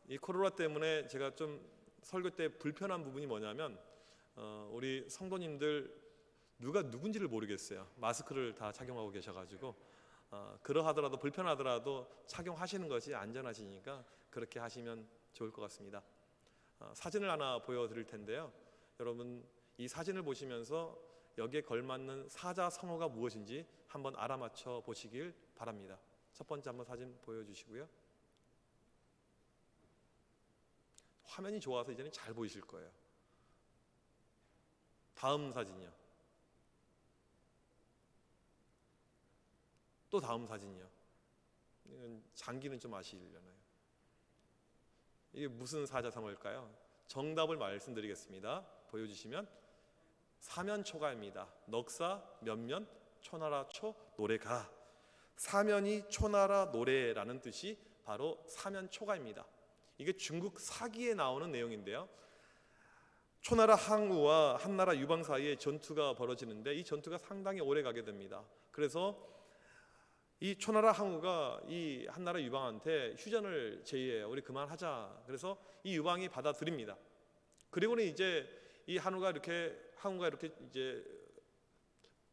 이 코로나 때문에 제가 좀 설교 때 불편한 부분이 뭐냐면 우리 성도님들 누가 누군지를 모르겠어요. 마스크를 다 착용하고 계셔가지고 그러하더라도 불편하더라도 착용하시는 것이 안전하시니까 그렇게 하시면 좋을 것 같습니다. 사진을 하나 보여드릴 텐데요. 여러분 이 사진을 보시면서 여기에 걸맞는 사자성어가 무엇인지 한번 알아맞혀 보시길 바랍니다. 첫 번째 한번 사진 보여주시고요. 화면이 좋아서 이제는 잘 보이실 거예요. 다음 사진이요. 또 다음 사진이요. 이건 장기는 좀 아시려나요? 이게 무슨 사자성어일까요? 정답을 말씀드리겠습니다. 보여주시면 사면초가입니다. 넉사 면면 초나라 초 노래가. 사면이 초나라 노래라는 뜻이 바로 사면초가입니다. 이게 중국 사기에 나오는 내용인데요. 초나라 항우와 한나라 유방 사이에 전투가 벌어지는데 이 전투가 상당히 오래 가게 됩니다. 그래서 이 초나라 항우가 이 한나라 유방한테 휴전을 제의해요. 우리 그만하자. 그래서 이 유방이 받아들입니다. 그리고는 이제 이 항우가 이렇게 이제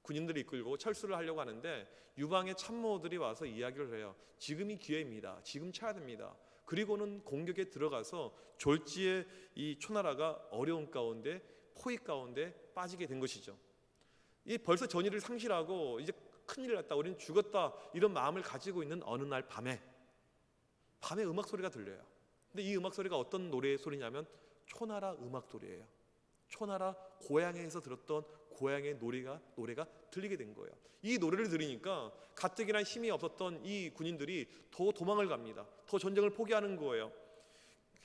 군인들을 이끌고 철수를 하려고 하는데 유방의 참모들이 와서 이야기를 해요. 지금이 기회입니다. 지금 쳐야 됩니다. 그리고는 공격에 들어가서 졸지에 이 초나라가 어려운 가운데 포위 가운데 빠지게 된 것이죠. 이 벌써 전의를 상실하고 이제 큰일 났다, 우리는 죽었다, 이런 마음을 가지고 있는 어느 날 밤에 음악 소리가 들려요. 근데 이 음악 소리가 어떤 노래의 소리냐면 초나라 음악 소리예요. 초나라 고향에서 들었던 고향의 노래가 들리게 된 거예요. 이 노래를 들으니까 가뜩이나 힘이 없었던 이 군인들이 더 도망을 갑니다. 더 전쟁을 포기하는 거예요.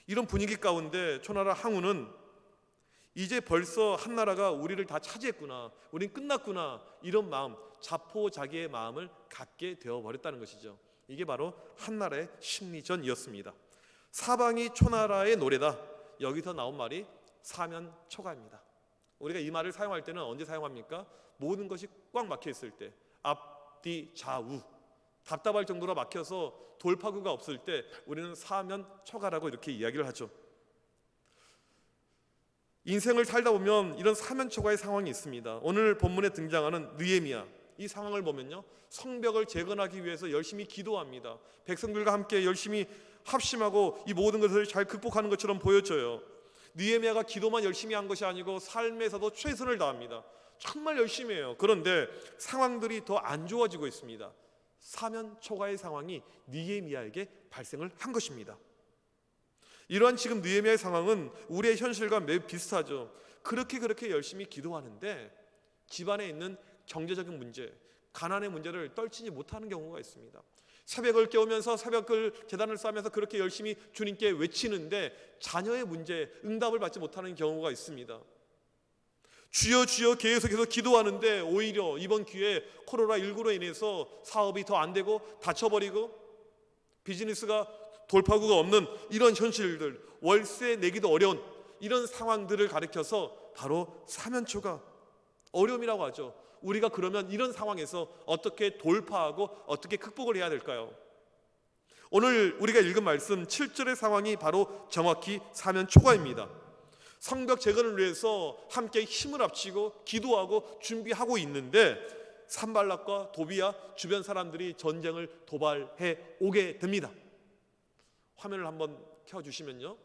이런 분위기 가운데 초나라 항우는 이제 벌써 한나라가 우리를 다 차지했구나, 우린 끝났구나, 이런 마음, 자포자기의 마음을 갖게 되어버렸다는 것이죠. 이게 바로 한나라의 심리전이었습니다. 사방이 초나라의 노래다. 여기서 나온 말이 사면초가입니다. 우리가 이 말을 사용할 때는 언제 사용합니까? 모든 것이 꽉 막혀 있을 때, 앞뒤 좌우 답답할 정도로 막혀서 돌파구가 없을 때 우리는 사면초가라고 이렇게 이야기를 하죠. 인생을 살다 보면 이런 사면초가의 상황이 있습니다. 오늘 본문에 등장하는 느헤미야, 이 상황을 보면요, 성벽을 재건하기 위해서 열심히 기도합니다. 백성들과 함께 열심히 합심하고 이 모든 것을 잘 극복하는 것처럼 보여져요. 느헤미야가 기도만 열심히 한 것이 아니고 삶에서도 최선을 다합니다. 정말 열심히 해요. 그런데 상황들이 더 안 좋아지고 있습니다. 사면초가의 상황이 느헤미야에게 발생을 한 것입니다. 이러한 지금 느헤미야의 상황은 우리의 현실과 매우 비슷하죠. 그렇게 열심히 기도하는데 집안에 있는 경제적인 문제, 가난의 문제를 떨치지 못하는 경우가 있습니다. 새벽을 깨우면서 제단을 쌓으면서 그렇게 열심히 주님께 외치는데 자녀의 문제, 응답을 받지 못하는 경우가 있습니다. 주여 주여 계속해서 기도하는데 오히려 이번 기회에 코로나19로 인해서 사업이 더 안 되고 닫혀버리고 비즈니스가 돌파구가 없는 이런 현실들, 월세 내기도 어려운 이런 상황들을 가리켜서 바로 사면초가, 어려움이라고 하죠. 우리가 그러면 이런 상황에서 어떻게 돌파하고 어떻게 극복을 해야 될까요? 오늘 우리가 읽은 말씀 7절의 상황이 바로 정확히 사면초가입니다. 성벽 재건을 위해서 함께 힘을 합치고 기도하고 준비하고 있는데 산발락과 도비야 주변 사람들이 전쟁을 도발해 오게 됩니다. 화면을 한번 켜주시면요,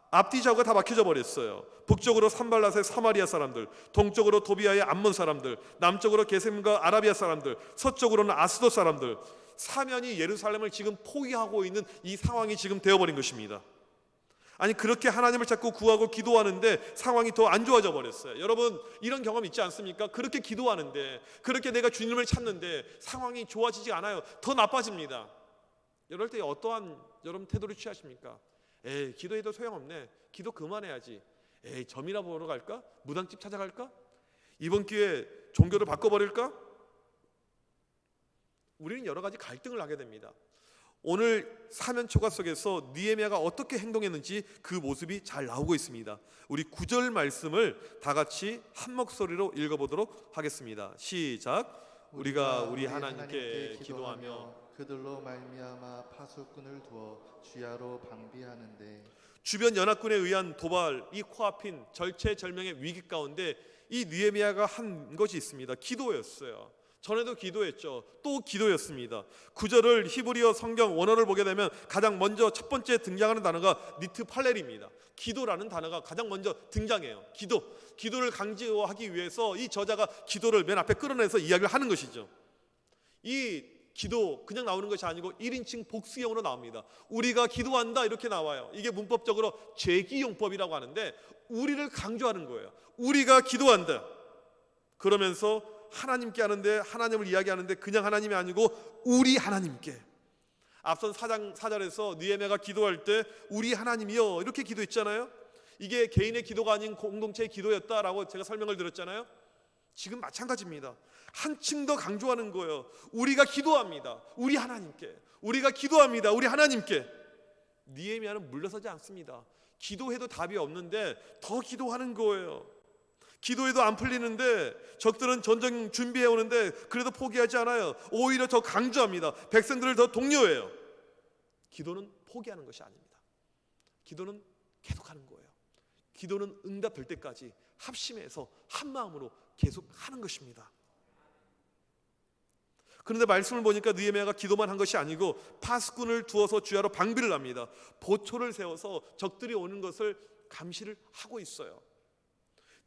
앞뒤 좌우가 다 막혀져 버렸어요. 북쪽으로 산발랏의 사마리아 사람들, 동쪽으로 도비아의 암몬 사람들, 남쪽으로 게셈과 아라비아 사람들, 서쪽으로는 아스돗 사람들, 사면이 예루살렘을 지금 포위하고 있는 이 상황이 지금 되어버린 것입니다. 아니, 그렇게 하나님을 자꾸 구하고 기도하는데 상황이 더 안 좋아져 버렸어요. 여러분, 이런 경험 있지 않습니까? 그렇게 기도하는데, 그렇게 내가 주님을 찾는데 상황이 좋아지지 않아요. 더 나빠집니다. 이럴 때 어떠한 여러분 태도를 취하십니까? 에이, 기도해도 소용없네, 기도 그만해야지, 에이, 점이나 보러 갈까? 무당집 찾아갈까? 이번 기회에 종교를 바꿔버릴까? 우리는 여러 가지 갈등을 하게 됩니다. 오늘 사면초가 속에서 느헤미야가 어떻게 행동했는지 그 모습이 잘 나오고 있습니다. 우리 9절 말씀을 다 같이 한 목소리로 읽어보도록 하겠습니다. 시작. 우리가 우리 하나님께 기도하며 그들로 말미암아 파수꾼을 두어 주야로 방비하는데 주변 연합군에 의한 도발, 이 코앞인 절체절명의 위기 가운데 이 느헤미야가 한 것이 있습니다. 기도였어요. 전에도 기도했죠. 또 기도였습니다. 9절을 히브리어 성경 원어를 보게 되면 가장 먼저 첫 번째 등장하는 단어가 니트팔렐입니다. 기도라는 단어가 가장 먼저 등장해요. 기도를 강조하기 위해서 이 저자가 기도를 맨 앞에 끌어내서 이야기를 하는 것이죠. 이 기도 그냥 나오는 것이 아니고 1인칭 복수형으로 나옵니다. 우리가 기도한다 이렇게 나와요. 이게 문법적으로 죄기용법이라고 하는데 우리를 강조하는 거예요. 우리가 기도한다. 그러면서 하나님께 하는데, 하나님을 이야기하는데 그냥 하나님이 아니고 우리 하나님께. 앞선 4장 4절에서 느헤미야가 기도할 때 우리 하나님이여 이렇게 기도했잖아요. 이게 개인의 기도가 아닌 공동체의 기도였다라고 제가 설명을 드렸잖아요. 지금 마찬가지입니다. 한층 더 강조하는 거예요. 우리가 기도합니다. 우리 하나님께. 우리가 기도합니다. 우리 하나님께. 느헤미야는 물러서지 않습니다. 기도해도 답이 없는데 더 기도하는 거예요. 기도해도 안 풀리는데 적들은 전쟁 준비해 오는데 그래도 포기하지 않아요. 오히려 더 강조합니다. 백성들을 더 독려해요. 기도는 포기하는 것이 아닙니다. 기도는 계속하는 거예요. 기도는 응답될 때까지 합심해서 한 마음으로 계속 하는 것입니다. 그런데 말씀을 보니까 느헤미야가 기도만 한 것이 아니고 파수꾼을 두어서 주야로 방비를 합니다. 보초를 세워서 적들이 오는 것을 감시를 하고 있어요.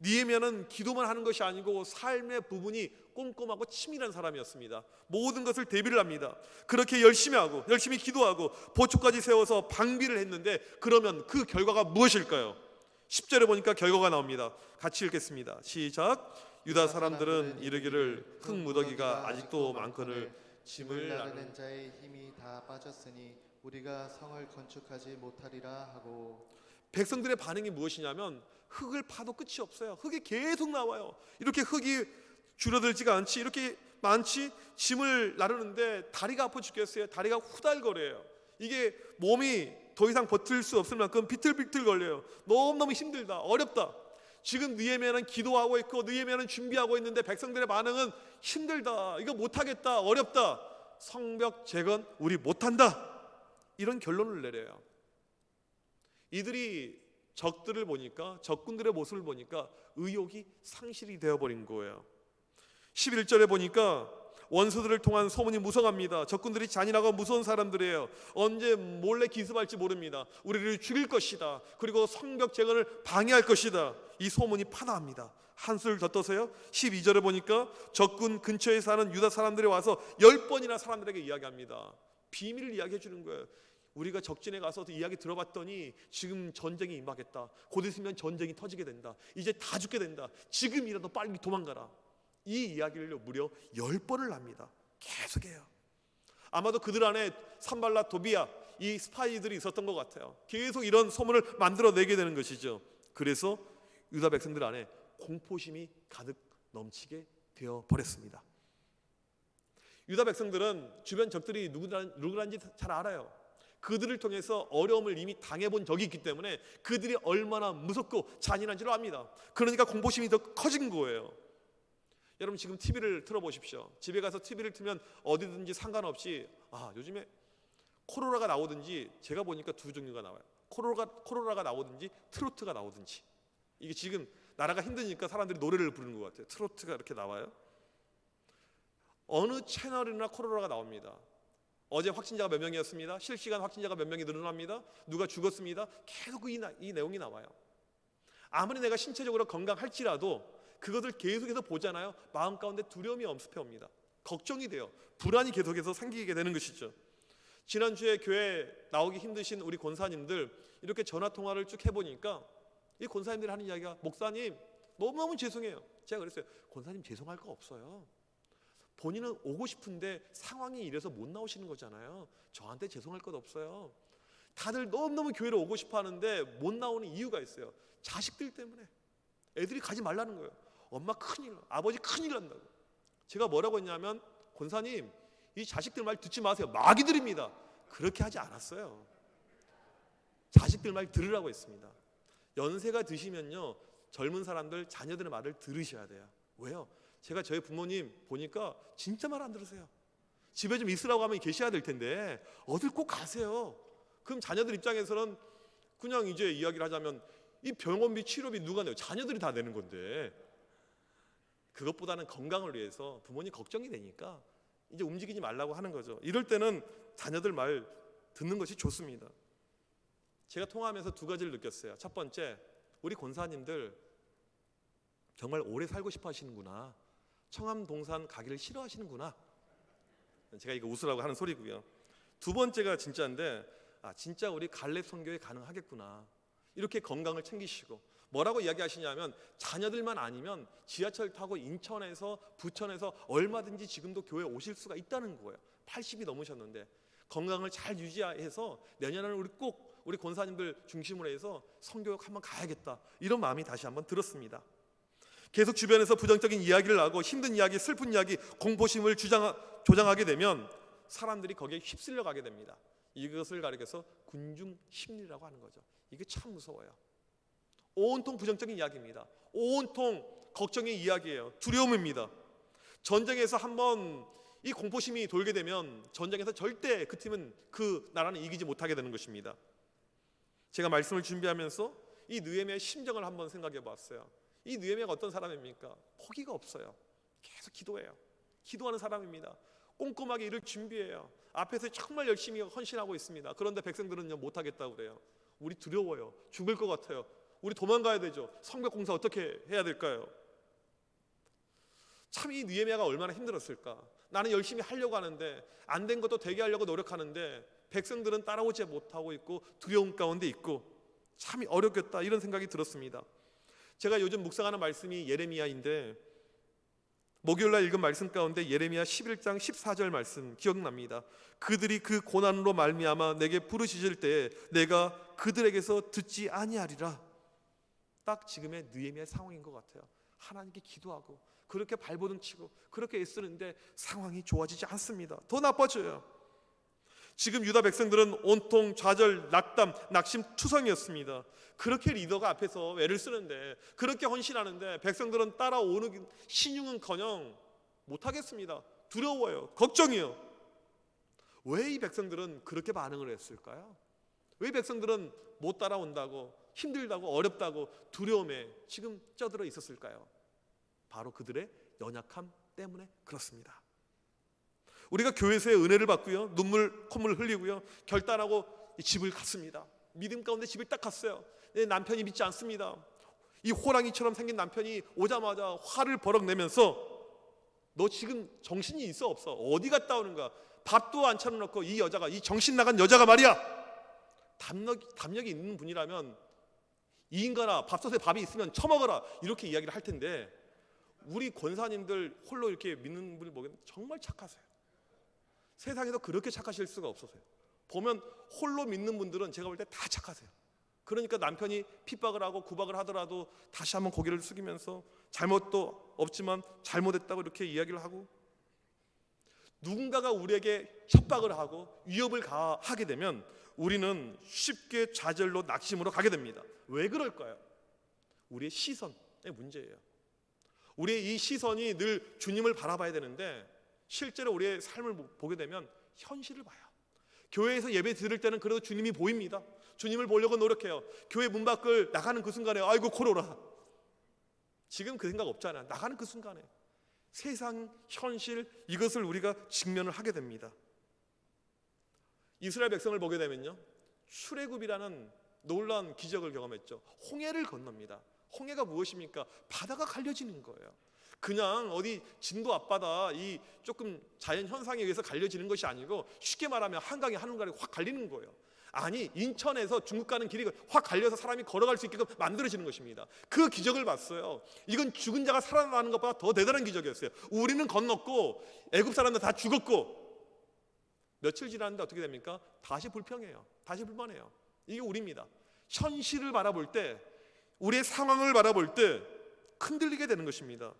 느헤미야는 기도만 하는 것이 아니고 삶의 부분이 꼼꼼하고 치밀한 사람이었습니다. 모든 것을 대비를 합니다. 그렇게 열심히 하고 열심히 기도하고 보초까지 세워서 방비를 했는데 그러면 그 결과가 무엇일까요? 10절에 보니까 결과가 나옵니다. 같이 읽겠습니다. 시작. 유다 사람들은 이르기를 흙 무더기가 아직도 많거늘 짐을 나르는 자의 힘이 다 빠졌으니 우리가 성을 건축하지 못하리라 하고. 백성들의 반응이 무엇이냐면 흙을 파도 끝이 없어요. 흙이 계속 나와요. 이렇게 흙이 줄어들지가 않지, 이렇게 많지. 짐을 나르는데 다리가 아파 죽겠어요. 다리가 후달거려요. 이게 몸이 더 이상 버틸 수 없을 만큼 비틀비틀 걸려요. 너무너무 힘들다, 어렵다. 지금 느헤미야는 기도하고 있고 느헤미야는 준비하고 있는데 백성들의 반응은 힘들다, 이거 못하겠다, 어렵다, 성벽 재건 우리 못한다, 이런 결론을 내려요. 이들이 적들을 보니까, 적군들의 모습을 보니까 의욕이 상실이 되어버린 거예요. 11절에 보니까 원수들을 통한 소문이 무성합니다. 적군들이 잔인하고 무서운 사람들이에요. 언제 몰래 기습할지 모릅니다. 우리를 죽일 것이다. 그리고 성벽 재건을 방해할 것이다. 이 소문이 파다합니다. 한술 더 떠서요, 12절에 보니까 적군 근처에 사는 유다 사람들이 와서 10번이나 사람들에게 이야기합니다. 비밀을 이야기해 주는 거예요. 우리가 적진에 가서 이야기 들어봤더니 지금 전쟁이 임하겠다. 곧 있으면 전쟁이 터지게 된다. 이제 다 죽게 된다. 지금이라도 빨리 도망가라. 이 이야기를 무려 10번을 합니다. 계속해요. 아마도 그들 안에 산발라, 도비야, 이 스파이들이 있었던 것 같아요. 계속 이런 소문을 만들어내게 되는 것이죠. 그래서 유다 백성들 안에 공포심이 가득 넘치게 되어 버렸습니다. 유다 백성들은 주변 적들이 누구란지 잘 알아요. 그들을 통해서 어려움을 이미 당해본 적이 있기 때문에 그들이 얼마나 무섭고 잔인한지를 압니다. 그러니까 공포심이 더 커진 거예요. 여러분 지금 TV를 틀어보십시오. 집에 가서 TV를 틀면 어디든지 상관없이 요즘에 코로라가 나오든지, 제가 보니까 두 종류가 나와요. 코로라가 나오든지 트로트가 나오든지. 이게 지금 나라가 힘드니까 사람들이 노래를 부르는 것 같아요. 트로트가 이렇게 나와요. 어느 채널이나 코로라가 나옵니다. 어제 확진자가 몇 명이었습니다. 실시간 확진자가 몇 명이 늘어납니다. 누가 죽었습니다. 계속 이 내용이 나와요. 아무리 내가 신체적으로 건강할지라도 그것을 계속해서 보잖아요. 마음 가운데 두려움이 엄습해 옵니다. 걱정이 돼요. 불안이 계속해서 생기게 되는 것이죠. 지난주에 교회 나오기 힘드신 우리 권사님들 이렇게 전화통화를 쭉 해보니까 이 권사님들이 하는 이야기가, 목사님 너무너무 죄송해요. 제가 그랬어요. 권사님 죄송할 거 없어요. 본인은 오고 싶은데 상황이 이래서 못 나오시는 거잖아요. 저한테 죄송할 것 없어요. 다들 너무너무 교회를 오고 싶어 하는데 못 나오는 이유가 있어요. 자식들 때문에. 애들이 가지 말라는 거예요. 엄마 큰일, 아버지 큰일 난다고. 제가 뭐라고 했냐면, 권사님 이 자식들 말 듣지 마세요. 마귀들입니다. 그렇게 하지 않았어요. 자식들 말 들으라고 했습니다. 연세가 드시면요, 젊은 사람들 자녀들의 말을 들으셔야 돼요. 왜요? 제가 저희 부모님 보니까 진짜 말 안 들으세요. 집에 좀 있으라고 하면 계셔야 될 텐데 어딜 꼭 가세요. 그럼 자녀들 입장에서는 그냥 이제 이야기를 하자면 이 병원비, 치료비 누가 내요? 자녀들이 다 내는 건데. 그것보다는 건강을 위해서 부모님 걱정이 되니까 이제 움직이지 말라고 하는 거죠. 이럴 때는 자녀들 말 듣는 것이 좋습니다. 제가 통화하면서 두 가지를 느꼈어요. 첫 번째, 우리 권사님들 정말 오래 살고 싶어 하시는구나. 청암동산 가기를 싫어하시는구나. 제가 이거 웃으라고 하는 소리고요. 두 번째가 진짜인데, 진짜 우리 갈렙 선교회 가능하겠구나. 이렇게 건강을 챙기시고 뭐라고 이야기하시냐면, 자녀들만 아니면 지하철 타고 인천에서 부천에서 얼마든지 지금도 교회 오실 수가 있다는 거예요. 80이 넘으셨는데 건강을 잘 유지해서 내년에는 우리 꼭 우리 권사님들 중심으로 해서 선교육 한번 가야겠다, 이런 마음이 다시 한번 들었습니다. 계속 주변에서 부정적인 이야기를 하고 힘든 이야기, 슬픈 이야기, 공포심을 조장하게 되면 사람들이 거기에 휩쓸려 가게 됩니다. 이것을 가리켜서 군중 심리라고 하는 거죠. 이게 참 무서워요. 온통 부정적인 이야기입니다. 온통 걱정의 이야기예요. 두려움입니다. 전쟁에서 한번 이 공포심이 돌게 되면 전쟁에서 절대 그 팀은, 그 나라는 이기지 못하게 되는 것입니다. 제가 말씀을 준비하면서 이 느헤미야의 심정을 한번 생각해 봤어요. 이 느헤미야가 어떤 사람입니까? 포기가 없어요. 계속 기도해요. 기도하는 사람입니다. 꼼꼼하게 일을 준비해요. 앞에서 정말 열심히 헌신하고 있습니다. 그런데 백성들은요, 못하겠다고 그래요. 우리 두려워요. 죽을 것 같아요. 우리 도망가야 되죠. 성벽 공사 어떻게 해야 될까요? 참 이 느헤미야가 얼마나 힘들었을까. 나는 열심히 하려고 하는데 안 된 것도 되게 하려고 노력하는데 백성들은 따라오지 못하고 있고 두려움 가운데 있고 참 어렵겠다, 이런 생각이 들었습니다. 제가 요즘 묵상하는 말씀이 예레미야인데 목요일날 읽은 말씀 가운데 예레미야 11장 14절 말씀 기억납니다. 그들이 그 고난으로 말미암아 내게 부르짖을 때에 내가 그들에게서 듣지 아니하리라. 딱 지금의 느헤미야의 상황인 것 같아요. 하나님께 기도하고 그렇게 발버둥치고 그렇게 애쓰는데 상황이 좋아지지 않습니다. 더 나빠져요. 지금 유다 백성들은 온통 좌절, 낙담, 낙심투성이었습니다. 그렇게 리더가 앞에서 애를 쓰는데, 그렇게 헌신하는데 백성들은 따라오는 신용은커녕 못하겠습니다. 두려워요. 걱정이요. 왜 이 백성들은 그렇게 반응을 했을까요? 왜 백성들은 못 따라온다고, 힘들다고, 어렵다고 두려움에 지금 쪄들어 있었을까요? 바로 그들의 연약함 때문에 그렇습니다. 우리가 교회에서의 은혜를 받고요, 눈물 콧물 흘리고요, 결단하고 집을 갔습니다. 믿음 가운데 집을 딱 갔어요. 내 남편이 믿지 않습니다. 이 호랑이처럼 생긴 남편이 오자마자 화를 버럭 내면서 너 지금 정신이 있어 없어? 어디 갔다 오는가? 밥도 안 차려놓고 이 여자가, 이 정신 나간 여자가 말이야, 담력이 있는 분이라면 이 인간아, 밥솥에 밥이 있으면 처먹어라, 이렇게 이야기를 할 텐데 우리 권사님들 홀로 이렇게 믿는 분을 보면 정말 착하세요. 세상에서 그렇게 착하실 수가 없어서요. 보면 홀로 믿는 분들은 제가 볼 때 다 착하세요. 그러니까 남편이 핍박을 하고 구박을 하더라도 다시 한번 고개를 숙이면서 잘못도 없지만 잘못했다고 이렇게 이야기를 하고, 누군가가 우리에게 협박을 하고 위협을 가하게 되면 우리는 쉽게 좌절로 낙심으로 가게 됩니다. 왜 그럴까요? 우리의 시선의 문제예요. 우리의 이 시선이 늘 주님을 바라봐야 되는데 실제로 우리의 삶을 보게 되면 현실을 봐요. 교회에서 예배 드릴 때는 그래도 주님이 보입니다. 주님을 보려고 노력해요. 교회 문 밖을 나가는 그 순간에 아이고 코로나, 지금 그 생각 없잖아요. 나가는 그 순간에 세상 현실, 이것을 우리가 직면을 하게 됩니다. 이스라엘 백성을 보게 되면요, 출애굽이라는 놀라운 기적을 경험했죠. 홍해를 건넙니다. 홍해가 무엇입니까? 바다가 갈려지는 거예요. 그냥 어디 진도 앞바다 이 조금 자연 현상에 의해서 갈려지는 것이 아니고 쉽게 말하면 한강이 한강이 확 갈리는 거예요. 아니, 인천에서 중국 가는 길이 확 갈려서 사람이 걸어갈 수 있게끔 만들어지는 것입니다. 그 기적을 봤어요. 이건 죽은 자가 살아나는 것보다 더 대단한 기적이었어요. 우리는 건넜고 애굽 사람들 다 죽었고 며칠 지났는데 어떻게 됩니까? 다시 불평해요. 다시 불만해요. 이게 우리입니다. 현실을 바라볼 때, 우리의 상황을 바라볼 때 흔들리게 되는 것입니다.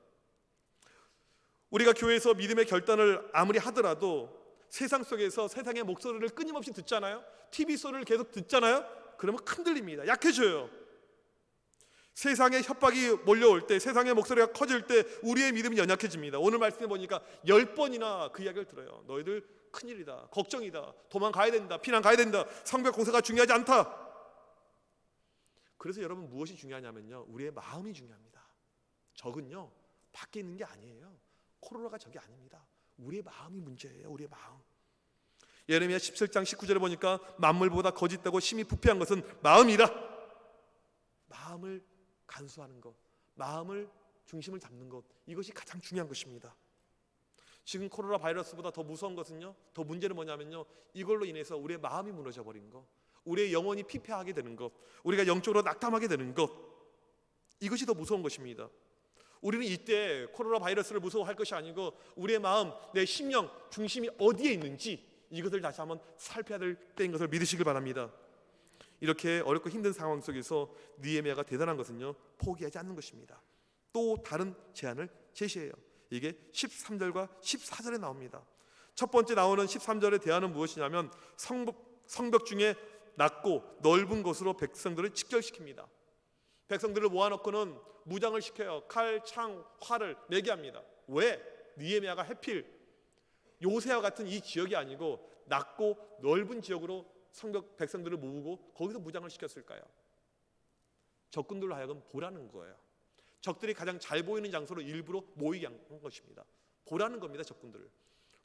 우리가 교회에서 믿음의 결단을 아무리 하더라도 세상 속에서 세상의 목소리를 끊임없이 듣잖아요. TV 소리를 계속 듣잖아요. 그러면 흔들립니다. 약해져요. 세상의 협박이 몰려올 때, 세상의 목소리가 커질 때 우리의 믿음이 연약해집니다. 오늘 말씀해 보니까 10번이나 그 이야기를 들어요. 너희들 큰일이다, 걱정이다, 도망가야 된다, 피난 가야 된다, 성벽 공사가 중요하지 않다. 그래서 여러분 무엇이 중요하냐면요, 우리의 마음이 중요합니다. 적은요 밖에 있는 게 아니에요. 코로나가 적이 아닙니다. 우리의 마음이 문제예요. 우리의 마음. 예레미야 17장 19절에 보니까 만물보다 거짓되고 심히 부패한 것은 마음이라. 마음을 간수하는 것, 마음을 중심을 잡는 것, 이것이 가장 중요한 것입니다. 지금 코로나 바이러스보다 더 무서운 것은요, 더 문제는 뭐냐면요, 이걸로 인해서 우리의 마음이 무너져 버린 것, 우리의 영혼이 피폐하게 되는 것, 우리가 영적으로 낙담하게 되는 것, 이것이 더 무서운 것입니다. 우리는 이때 코로나 바이러스를 무서워할 것이 아니고 우리의 마음, 내 심령 중심이 어디에 있는지 이것을 다시 한번 살펴야 될 때인 것을 믿으시길 바랍니다. 이렇게 어렵고 힘든 상황 속에서 느헤미야가 대단한 것은요, 포기하지 않는 것입니다. 또 다른 제안을 제시해요. 이게 13절과 14절에 나옵니다. 첫 번째 나오는 13절의 대안은 무엇이냐면 성벽 중에 낮고 넓은 곳으로 백성들을 직결시킵니다. 백성들을 모아놓고는 무장을 시켜요. 칼, 창, 활을 내게 합니다. 왜? 느헤미야가 하필 요새와 같은 이 지역이 아니고 낮고 넓은 지역으로 성벽 백성들을 모으고 거기서 무장을 시켰을까요? 적군들로 하여금 보라는 거예요. 적들이 가장 잘 보이는 장소로 일부러 모이게 한 것입니다. 보라는 겁니다. 적군들을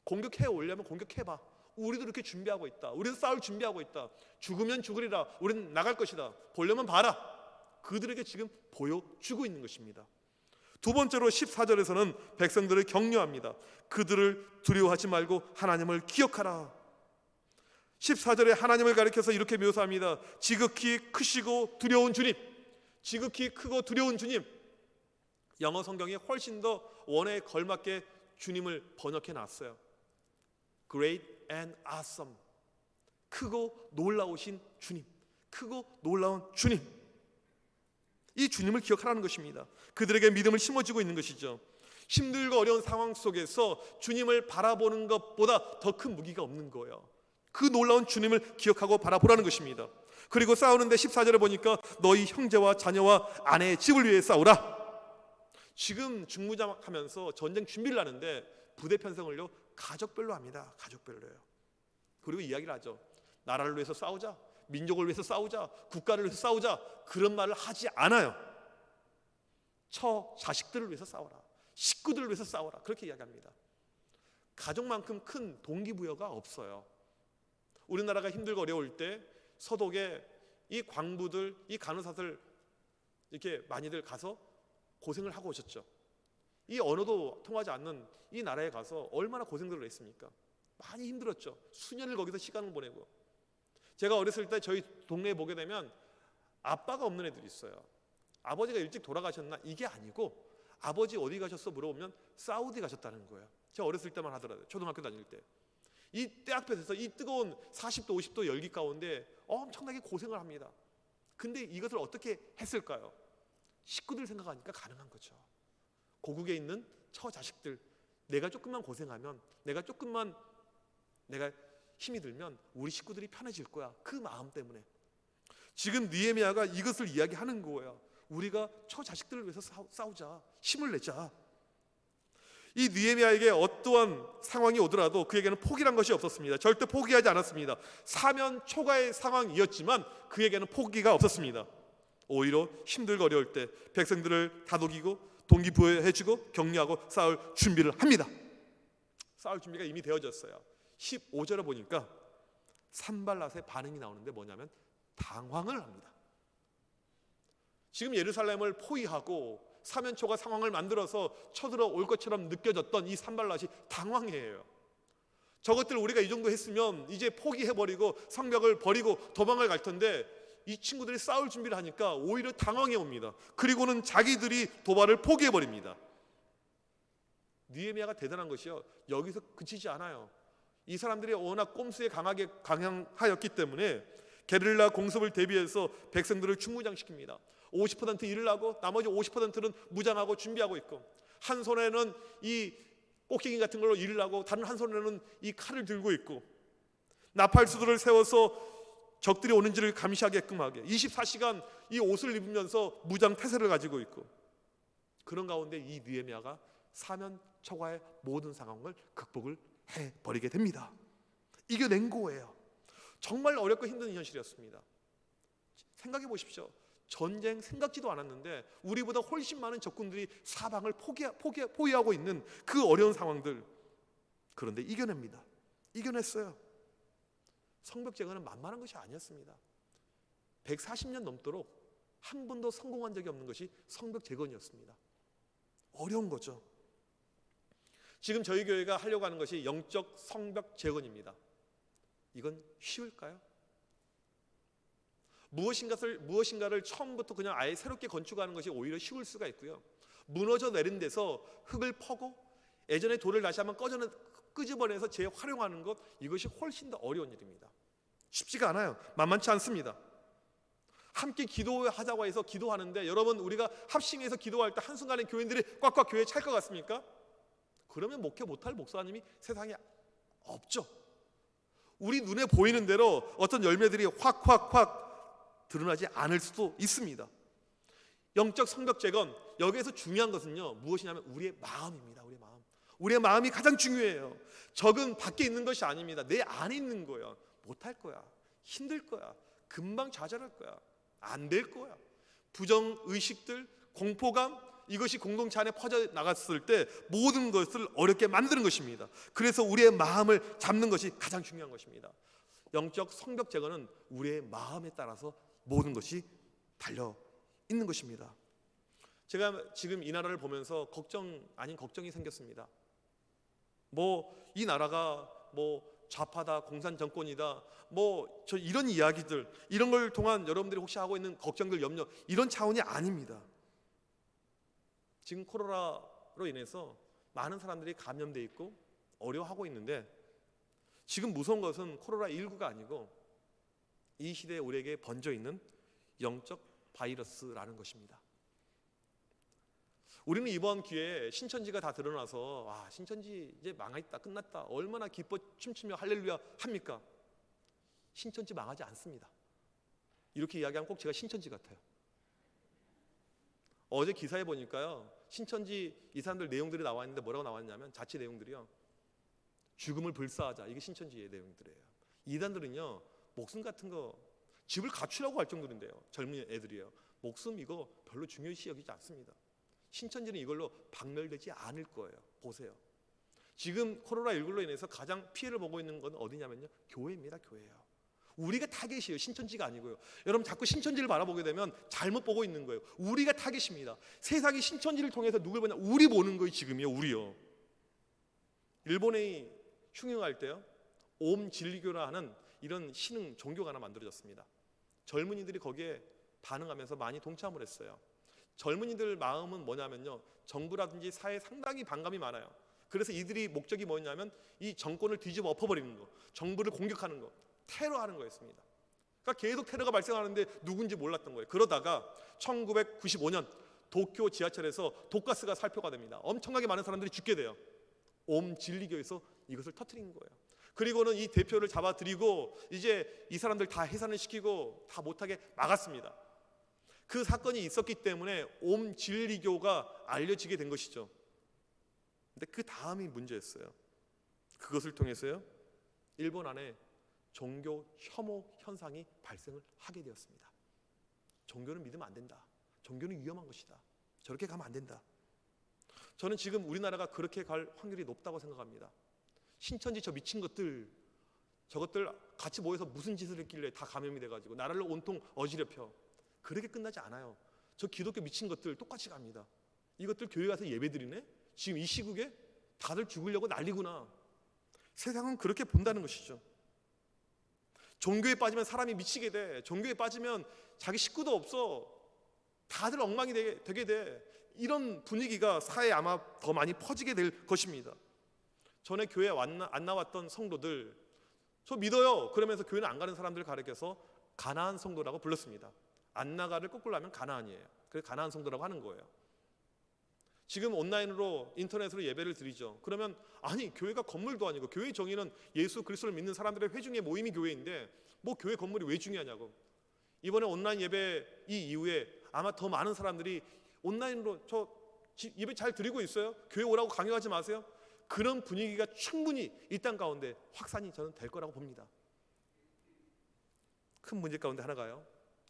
공격해 오려면 공격해봐. 우리도 이렇게 준비하고 있다. 우리도 싸울 준비하고 있다. 죽으면 죽으리라. 우리는 나갈 것이다. 보려면 봐라. 그들에게 지금 보여주고 있는 것입니다. 두 번째로 14절에서는 백성들을 격려합니다. 그들을 두려워하지 말고 하나님을 기억하라. 14절에 하나님을 가리켜서 이렇게 묘사합니다. 지극히 크시고 두려운 주님. 지극히 크고 두려운 주님. 영어 성경이 훨씬 더 원어에 걸맞게 주님을 번역해 놨어요. Great and awesome. 크고 놀라우신 주님. 크고 놀라운 주님. 이 주님을 기억하라는 것입니다. 그들에게 믿음을 심어주고 있는 것이죠. 힘들고 어려운 상황 속에서 주님을 바라보는 것보다 더 큰 무기가 없는 거예요. 그 놀라운 주님을 기억하고 바라보라는 것입니다. 그리고 싸우는데 14절에 보니까 너희 형제와 자녀와 아내의 집을 위해 싸우라. 지금 중무장하면서 전쟁 준비를 하는데 부대 편성을요 가족별로 합니다. 가족별로요. 그리고 이야기를 하죠. 나라를 위해서 싸우자, 민족을 위해서 싸우자, 국가를 위해서 싸우자, 그런 말을 하지 않아요. 처 자식들을 위해서 싸워라, 식구들을 위해서 싸워라, 그렇게 이야기합니다. 가족만큼 큰 동기부여가 없어요. 우리나라가 힘들고 어려울 때 서독에 이 광부들, 이 간호사들 이렇게 많이들 가서 고생을 하고 오셨죠. 이 언어도 통하지 않는 이 나라에 가서 얼마나 고생들을 했습니까? 많이 힘들었죠. 수년을 거기서 시간을 보내고. 제가 어렸을 때 저희 동네에 보게 되면 아빠가 없는 애들이 있어요. 아버지가 일찍 돌아가셨나? 이게 아니고 아버지 어디 가셨어? 물어보면 사우디 가셨다는 거예요. 제가 어렸을 때만 하더라고요. 초등학교 다닐 때. 이 때 앞에서 이 뜨거운 40도 50도 열기 가운데 엄청나게 고생을 합니다. 근데 이것을 어떻게 했을까요? 식구들 생각하니까 가능한 거죠. 고국에 있는 처자식들, 내가 조금만 고생하면, 내가 힘이 들면 우리 식구들이 편해질 거야. 그 마음 때문에. 지금 느헤미야가 이것을 이야기하는 거예요. 우리가 처자식들을 위해서 싸우자. 힘을 내자. 이 느헤미야에게 어떠한 상황이 오더라도 그에게는 포기란 것이 없었습니다. 절대 포기하지 않았습니다. 사면 초가의 상황이었지만 그에게는 포기가 없었습니다. 오히려 힘들고 어려울 때 백성들을 다독이고 동기부여해주고 격려하고 싸울 준비를 합니다. 싸울 준비가 이미 되어졌어요. 15절에 보니까 산발랏의 반응이 나오는데 뭐냐면 당황을 합니다. 지금 예루살렘을 포위하고 사면초가 상황을 만들어서 쳐들어올 것처럼 느껴졌던 이 산발랏이 당황해요. 저것들 우리가 이 정도 했으면 이제 포기해버리고 성벽을 버리고 도망을 갈 텐데 이 친구들이 싸울 준비를 하니까 오히려 당황해 옵니다. 그리고는 자기들이 도발을 포기해버립니다. 느헤미야가 대단한 것이요, 여기서 그치지 않아요. 이 사람들이 워낙 꼼수에 강하였기 때문에 게릴라 공습을 대비해서 백성들을 중무장시킵니다. 50% 일을 하고 나머지 50%는 무장하고 준비하고 있고, 한 손에는 이 꽃갱이 같은 걸로 일을 하고 다른 한 손에는 이 칼을 들고 있고, 나팔수들을 세워서 적들이 오는지를 감시하게끔 하게 24시간 이 옷을 입으면서 무장 태세를 가지고 있고, 그런 가운데 이 느헤미야가 사면 초과의 모든 상황을 극복을 해버리게 됩니다. 이겨낸 거예요. 정말 어렵고 힘든 현실이었습니다. 생각해 보십시오. 전쟁 생각지도 않았는데 우리보다 훨씬 많은 적군들이 사방을 포위하고 있는 그 어려운 상황들, 그런데 이겨냅니다. 이겨냈어요. 성벽제거는 만만한 것이 아니었습니다. 140년 넘도록 한 번도 성공한 적이 없는 것이 성벽제거였습니다. 어려운 거죠. 지금 저희 교회가 하려고 하는 것이 영적 성벽제거입니다. 이건 쉬울까요? 무엇인가를 처음부터 그냥 아예 새롭게 건축하는 것이 오히려 쉬울 수가 있고요. 무너져 내린 데서 흙을 퍼고 예전의 돌을 다시 한번 끄집어내서 재활용하는 것, 이것이 훨씬 더 어려운 일입니다. 쉽지가 않아요. 만만치 않습니다. 함께 기도하자고 해서 기도하는데, 여러분 우리가 합심해서 기도할 때 한순간에 교인들이 꽉꽉 교회에 찰 것 같습니까? 그러면 목회 못할 목사님이 세상에 없죠. 우리 눈에 보이는 대로 어떤 열매들이 확 드러나지 않을 수도 있습니다. 영적 성벽제건, 여기에서 중요한 것은요 무엇이냐면 우리의 마음입니다. 우리의 마음이 가장 중요해요. 적은 밖에 있는 것이 아닙니다. 내 안에 있는 거예요. 못할 거야, 힘들 거야, 금방 좌절할 거야, 안 될 거야. 부정의식들, 공포감, 이것이 공동체 안에 퍼져 나갔을 때 모든 것을 어렵게 만드는 것입니다. 그래서 우리의 마음을 잡는 것이 가장 중요한 것입니다. 영적 성벽 제거는 우리의 마음에 따라서 모든 것이 달려 있는 것입니다. 제가 지금 이 나라를 보면서 걱정 아닌 걱정이 생겼습니다. 이 나라가 좌파다, 공산 정권이다, 저 이런 이야기들, 이런 걸 통한 여러분들이 혹시 하고 있는 걱정들, 염려, 이런 차원이 아닙니다. 지금 코로나로 인해서 많은 사람들이 감염돼 있고 어려워하고 있는데, 지금 무서운 것은 코로나19가 아니고 이 시대에 우리에게 번져 있는 영적 바이러스라는 것입니다. 우리는 이번 기회에 신천지가 다 드러나서 신천지 이제 망했다, 끝났다, 얼마나 기뻐 춤추며 할렐루야 합니까? 신천지 망하지 않습니다. 이렇게 이야기하면 꼭 제가 신천지 같아요. 어제 기사에 보니까요, 신천지 이 사람들 내용들이 나와 있는데 뭐라고 나왔냐면, 자체 내용들이요, 죽음을 불사하자, 이게 신천지의 내용들이에요. 이단들은요 목숨 같은 거 집을 갖추라고 할 정도인데요, 젊은 애들이에요. 목숨 이거 별로 중요시 여기지 않습니다. 신천지는 이걸로 박멸되지 않을 거예요. 보세요. 지금 코로나19로 인해서 가장 피해를 보고 있는 건 어디냐면요, 교회입니다. 교회예요. 우리가 타겟이에요. 신천지가 아니고요. 여러분 자꾸 신천지를 바라보게 되면 잘못 보고 있는 거예요. 우리가 타겟입니다. 세상이 신천지를 통해서 누굴 보냐? 우리 보는 거예요. 지금이요. 우리요. 일본에 흉흉할 때요, 옴 진리교라 하는 이런 신흥 종교가 하나 만들어졌습니다. 젊은이들이 거기에 반응하면서 많이 동참을 했어요. 젊은이들 마음은 뭐냐면요, 정부라든지 사회에 상당히 반감이 많아요. 그래서 이들이 목적이 뭐냐면 이 정권을 뒤집어 엎어버리는 거, 정부를 공격하는 거, 테러하는 거였습니다. 그러니까 계속 테러가 발생하는데 누군지 몰랐던 거예요. 그러다가 1995년 도쿄 지하철에서 독가스가 살포가 됩니다. 엄청나게 많은 사람들이 죽게 돼요. 옴 진리교에서 이것을 터뜨린 거예요. 그리고는 이 대표를 잡아들이고 이제 이 사람들 다 해산을 시키고 다 못하게 막았습니다. 그 사건이 있었기 때문에 옴 진리교가 알려지게 된 것이죠. 근데 그 다음이 문제였어요. 그것을 통해서요, 일본 안에 종교 혐오 현상이 발생을 하게 되었습니다. 종교는 믿으면 안 된다. 종교는 위험한 것이다. 저렇게 가면 안 된다. 저는 지금 우리나라가 그렇게 갈 확률이 높다고 생각합니다. 신천지 저 미친 것들, 저것들 같이 모여서 무슨 짓을 했길래 다 감염이 돼가지고 나라를 온통 어지럽혀. 그렇게 끝나지 않아요. 저 기독교 미친 것들 똑같이 갑니다. 이것들 교회 가서 예배드리네? 지금 이 시국에 다들 죽으려고 난리구나. 세상은 그렇게 본다는 것이죠. 종교에 빠지면 사람이 미치게 돼. 종교에 빠지면 자기 식구도 없어. 다들 엉망이 되게 돼. 이런 분위기가 사회에 아마 더 많이 퍼지게 될 것입니다. 전에 교회에 안 나왔던 성도들, 저 믿어요 그러면서 교회는 안 가는 사람들을 가리켜서 가나안 성도라고 불렀습니다. 안 나가를 거꾸로 하면 가나안이에요. 그래서 가나안 성도라고 하는 거예요. 지금 온라인으로 인터넷으로 예배를 드리죠. 그러면 아니 교회가 건물도 아니고 교회의 정의는 예수 그리스도를 믿는 사람들의 회중의 모임이 교회인데 뭐 교회 건물이 왜 중요하냐고. 이번에 온라인 예배 이 이후에 아마 더 많은 사람들이 온라인으로 저 예배 잘 드리고 있어요. 교회 오라고 강요하지 마세요. 그런 분위기가 충분히 이 땅 가운데 확산이 저는 될 거라고 봅니다. 큰 문제 가운데 하나가요.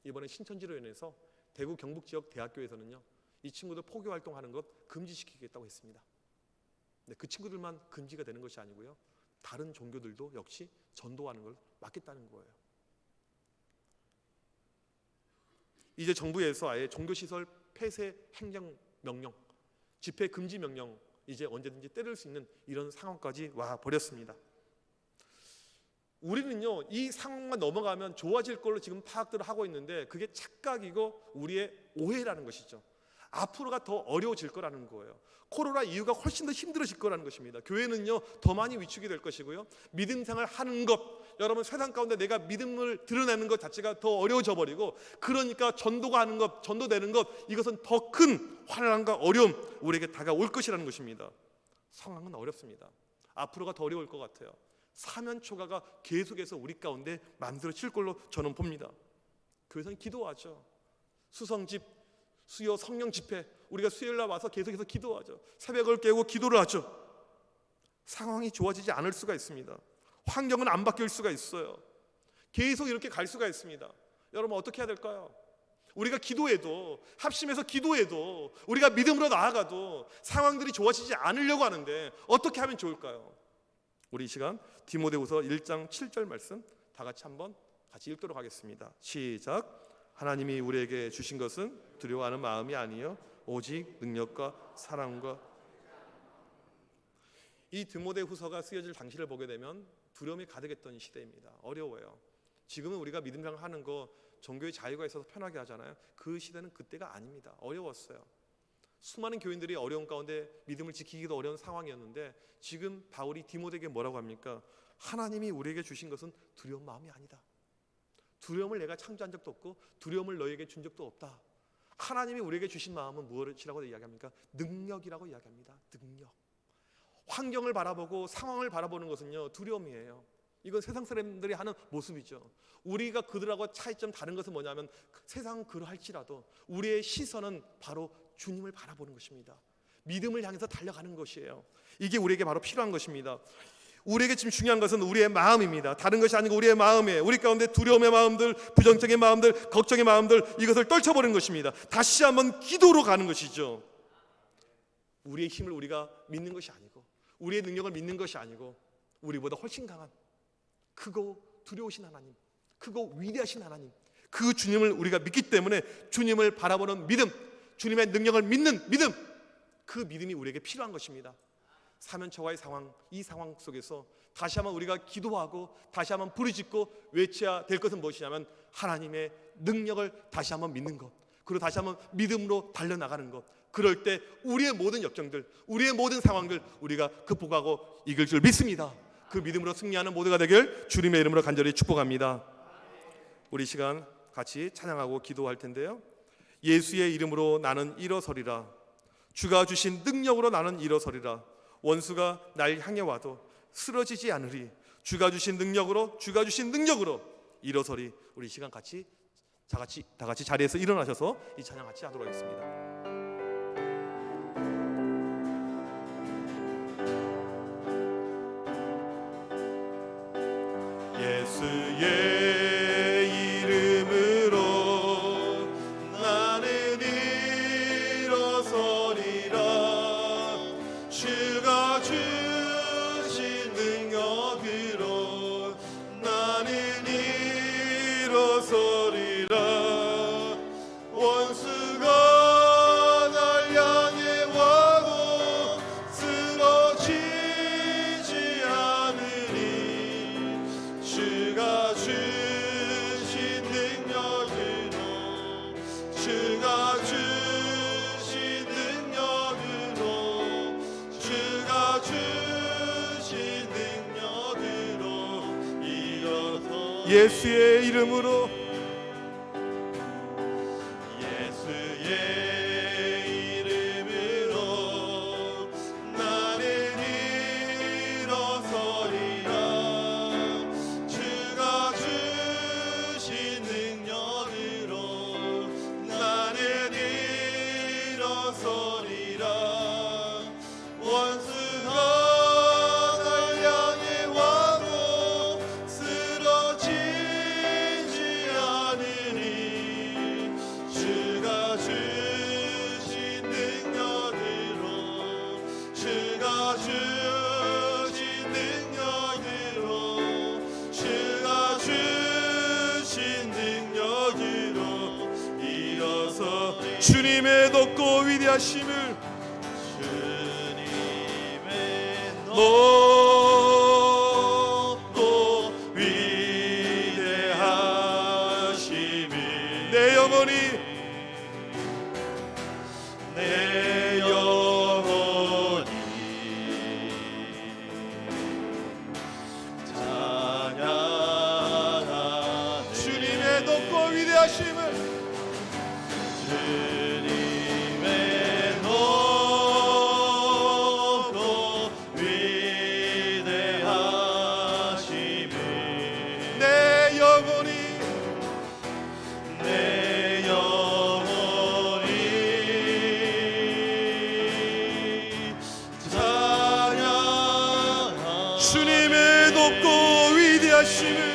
이번에 신천지로 인해서 대구 경북 지역 대학교에서는요. 이 친구들 포교 활동하는 것 금지시키겠다고 했습니다. 근데 그 친구들만 금지가 되는 것이 아니고요. 다른 종교들도 역시 전도하는 걸 막겠다는 거예요. 이제 정부에서 아예 종교시설 폐쇄 행정 명령, 집회 금지 명령 이제 언제든지 때릴 수 있는 이런 상황까지 와 버렸습니다. 우리는요 이 상황만 넘어가면 좋아질 걸로 지금 파악들을 하고 있는데 그게 착각이고 우리의 오해라는 것이죠. 앞으로가 더 어려워질 거라는 거예요. 코로나 이후가 훨씬 더 힘들어질 거라는 것입니다. 교회는요 더 많이 위축이 될 것이고요. 믿음 생활 하는 것, 여러분 세상 가운데 내가 믿음을 드러내는 것 자체가 더 어려워져 버리고, 그러니까 전도가 하는 것, 전도되는 것, 이것은 더 큰 환난과 어려움 우리에게 다가올 것이라는 것입니다. 상황은 어렵습니다. 앞으로가 더 어려울 것 같아요. 사면 초가가 계속해서 우리 가운데 만들어질 걸로 저는 봅니다. 교회에서는 기도하죠. 수성집, 수요 성령 집회, 우리가 수요일날 와서 계속해서 기도하죠. 새벽을 깨고 기도를 하죠. 상황이 좋아지지 않을 수가 있습니다. 환경은 안 바뀔 수가 있어요. 계속 이렇게 갈 수가 있습니다. 여러분 어떻게 해야 될까요? 우리가 기도해도, 합심해서 기도해도, 우리가 믿음으로 나아가도 상황들이 좋아지지 않으려고 하는데 어떻게 하면 좋을까요? 우리 이 시간 디모데후서 1장 7절 말씀 다 같이 한번 같이 읽도록 하겠습니다. 시작. 하나님이 우리에게 주신 것은 두려워하는 마음이 아니요 오직 능력과 사랑과. 이 디모데후서가 쓰여질 당시를 보게 되면 두려움이 가득했던 시대입니다. 어려워요. 지금은 우리가 믿음생활 하는 거 종교의 자유가 있어서 편하게 하잖아요. 그 시대는 그때가 아닙니다. 어려웠어요. 수많은 교인들이 어려운 가운데 믿음을 지키기도 어려운 상황이었는데 지금 바울이 디모데에게 뭐라고 합니까? 하나님이 우리에게 주신 것은 두려운 마음이 아니다. 두려움을 내가 창조한 적도 없고 두려움을 너에게 준 적도 없다. 하나님이 우리에게 주신 마음은 무엇이라고 이야기합니까? 능력이라고 이야기합니다. 능력. 환경을 바라보고 상황을 바라보는 것은요 두려움이에요. 이건 세상 사람들이 하는 모습이죠. 우리가 그들하고 차이점 다른 것은 뭐냐면 세상은 그러할지라도 우리의 시선은 바로 주님을 바라보는 것입니다. 믿음을 향해서 달려가는 것이에요. 이게 우리에게 바로 필요한 것입니다. 우리에게 지금 중요한 것은 우리의 마음입니다. 다른 것이 아니고 우리의 마음이에요. 우리 가운데 두려움의 마음들, 부정적인 마음들, 걱정의 마음들, 이것을 떨쳐버리는 것입니다. 다시 한번 기도로 가는 것이죠. 우리의 힘을 우리가 믿는 것이 아니고, 우리의 능력을 믿는 것이 아니고, 우리보다 훨씬 강한 크고 두려우신 하나님, 크고 위대하신 하나님, 그 주님을 우리가 믿기 때문에 주님을 바라보는 믿음, 주님의 능력을 믿는 믿음, 그 믿음이 우리에게 필요한 것입니다. 사면초가의 상황, 이 상황 속에서 다시 한번 우리가 기도하고 다시 한번 부르짖고 외쳐야 될 것은 무엇이냐면 하나님의 능력을 다시 한번 믿는 것, 그리고 다시 한번 믿음으로 달려나가는 것. 그럴 때 우리의 모든 역경들, 우리의 모든 상황들 우리가 극복하고 이길 줄 믿습니다. 그 믿음으로 승리하는 모두가 되길 주님의 이름으로 간절히 축복합니다. 우리 시간 같이 찬양하고 기도할 텐데요. 예수의 이름으로 나는 일어서리라. 주가 주신 능력으로 나는 일어서리라. 원수가 날 향해 와도 쓰러지지 않으리. 주가 주신 능력으로, 주가 주신 능력으로 일어서리. 우리 시간 같이 다 같이 자리에서 일어나셔서 이 찬양 같이 하도록 하겠습니다. 예수의 이름으로 나는 일어서리라. 주가 주신 능력으로 나는 일어서리라. 원수가 날 향해 와도 쓰러지지 않으리. 주가 주신 능력으로, 주가 주신 능력으로, 주가 주신 능력으로 일어서 예수의 이름으로, 예수의 이름으로 주님의 높고 위대하심을 높고 위대하심이 내 영혼이 찬양하네. 주님의 높고 위대하심을 주님의 높고 위대하심이 내 영혼이 찬양하네. 주님의 높고 위대하심을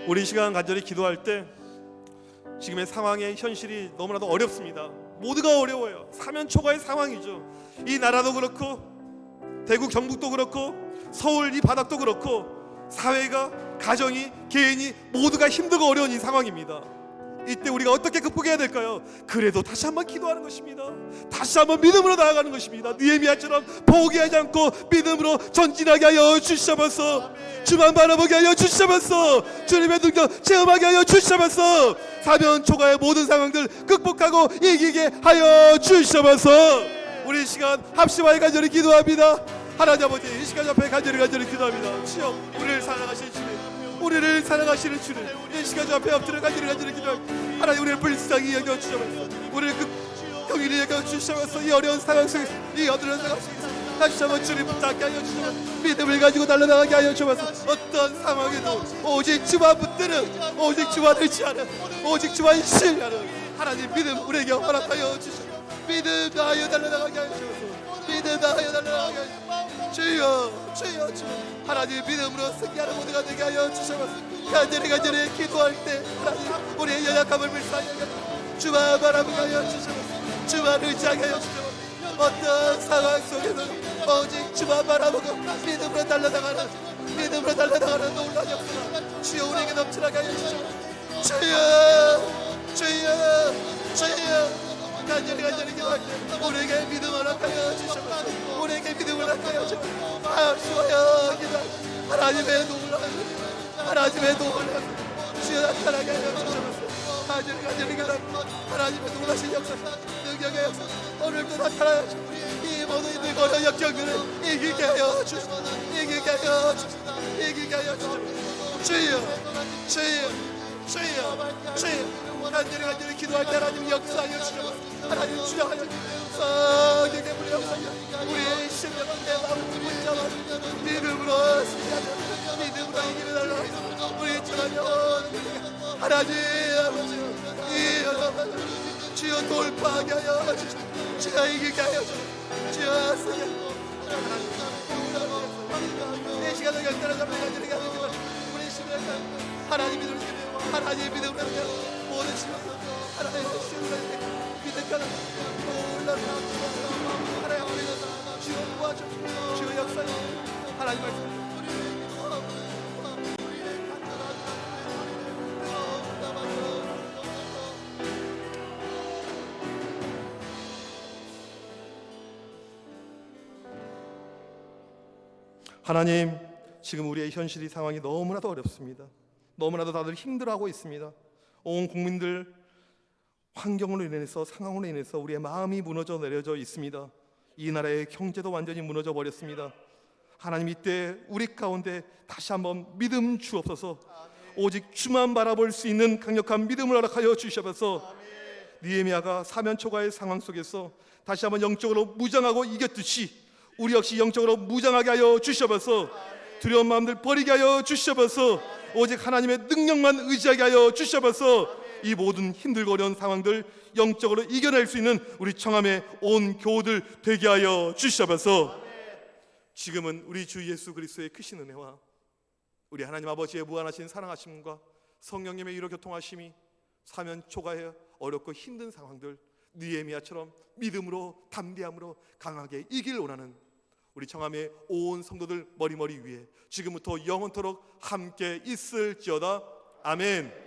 우리 이 시간 간절히 기도할 때 지금의 상황의 현실이 너무나도 어렵습니다. 모두가 어려워요. 사면초가의 상황이죠. 이 나라도 그렇고 대구 경북도 그렇고 서울 이 바닥도 그렇고 사회가 가정이 개인이 모두가 힘들고 어려운 이 상황입니다. 이때 우리가 어떻게 극복해야 될까요? 그래도 다시 한번 기도하는 것입니다. 다시 한번 믿음으로 나아가는 것입니다. 느헤미야처럼 포기하지 않고 믿음으로 전진하게 하여 주시옵소서. 주만 바라보게 하여 주시옵소서. 주님의 능력 체험하게 하여 주시옵소서. 사면 초가의 모든 상황들 극복하고 이기게 하여 주시옵소서. 우리 이 시간 합심하여 간절히 기도합니다. 하나님 아버지, 이 시간 앞에 간절히 기도합니다. 주여, 우리를 사랑하시는 주님, 우리를 사랑하시는 주님, 이 시간 앞에 엎드려 간절히 기도합니다. 하나님, 우리를 불쌍히 여겨주시옵소서. 우리를 경일히 여겨주시옵소서. 이 어려운 상황 속에서, 이 어두운 상황 속에서 다시 한번 주님 붙잡게 하여 주시옵소서. 믿음을 가지고 달려나가게 하여 주옵소서. 어떤 상황에도 오직 주만 붙드는, 오직 주만 의지하는, 오직 주만 신뢰하는 하나님 믿음 우리에게 허락하여 주시옵소서. 믿음 다하여 달려나가게 하여 주옵소서. 믿음 다하여 달려나가게 하여 주옵소서. 주여 하나님 믿음으로 승리하는 모두가 되게 하여 주시옵소서. 간절히 기도할 때 하나님 우리의 연약함을 불쌍히 여겨 주만 바라보게 하여 주시옵소서. 주만 의지하게 하여 주시옵소서. 어떤 상황 속에도 오직 주만 바라보고 믿음으로 달려나가는 놀라운 역사 주여 우리에게 넘쳐나게 하여 주시옵소서. 주여 간절히 기도할 때 우리에게 믿음 허락하여 주시옵소서. 우리에게 믿음을 허락하여 주시옵소서. 주여 기도 하나님의 놀라운 주여 나타나게 하여 주시옵소서. 간절히 기도 하나님의 놀라신 역사 능력의 역사 오늘도 나타나여 주시옵소서. 이 모든 힘들고 어려운 역경들을 이기게 하여 주시옵소서. 주여 간절히 기도할 때 하나님 역사하여 주시옵소서. 하나님 주여하여 성령의 물의 역사하여 우리의 심령을 내 마음을 붙잡아 믿음으로 승리하며 믿음으로 이기며 달라고 우리 주여 하나님 아버지 이 여러분 주여 돌파하게 하여 주시옵소서. 주여 이기게 하여 주시옵소서. 주여 승리 이 시간을 결단하자 간절히 가지고 우리 심령을 하나님 믿음으로 모든 심령 하나님의 심령을 믿음가라 놀라운 하나님 우리는 주여 도와줘 주여 역사해 하나님 말씀 하나님 지금 우리의 현실이 상황이 너무나도 어렵습니다. 너무나도 다들 힘들어하고 있습니다. 온 국민들 환경으로 인해서 상황으로 인해서 우리의 마음이 무너져 내려져 있습니다. 이 나라의 경제도 완전히 무너져 버렸습니다. 하나님 이때 우리 가운데 다시 한번 믿음 주옵소서. 오직 주만 바라볼 수 있는 강력한 믿음을 허락하여 주셔서 느헤미야가 사면 초과의 상황 속에서 다시 한번 영적으로 무장하고 이겼듯이 우리 역시 영적으로 무장하게 하여 주셔서 두려운 마음들 버리게 하여 주셔서 오직 하나님의 능력만 의지하게 하여 주셔서 이 모든 힘들고 어려운 상황들 영적으로 이겨낼 수 있는 우리 청함의 온 교우들 되게 하여 주셔서 지금은 우리 주 예수 그리스도의 크신 은혜와 우리 하나님 아버지의 무한하신 사랑하심과 성령님의 이로 교통하심이 사면 초과해 어렵고 힘든 상황들 느헤미야처럼 믿음으로 담대함으로 강하게 이길 원하는 우리 청함의 온 성도들 머리머리 위에 지금부터 영원토록 함께 있을지어다. 아멘.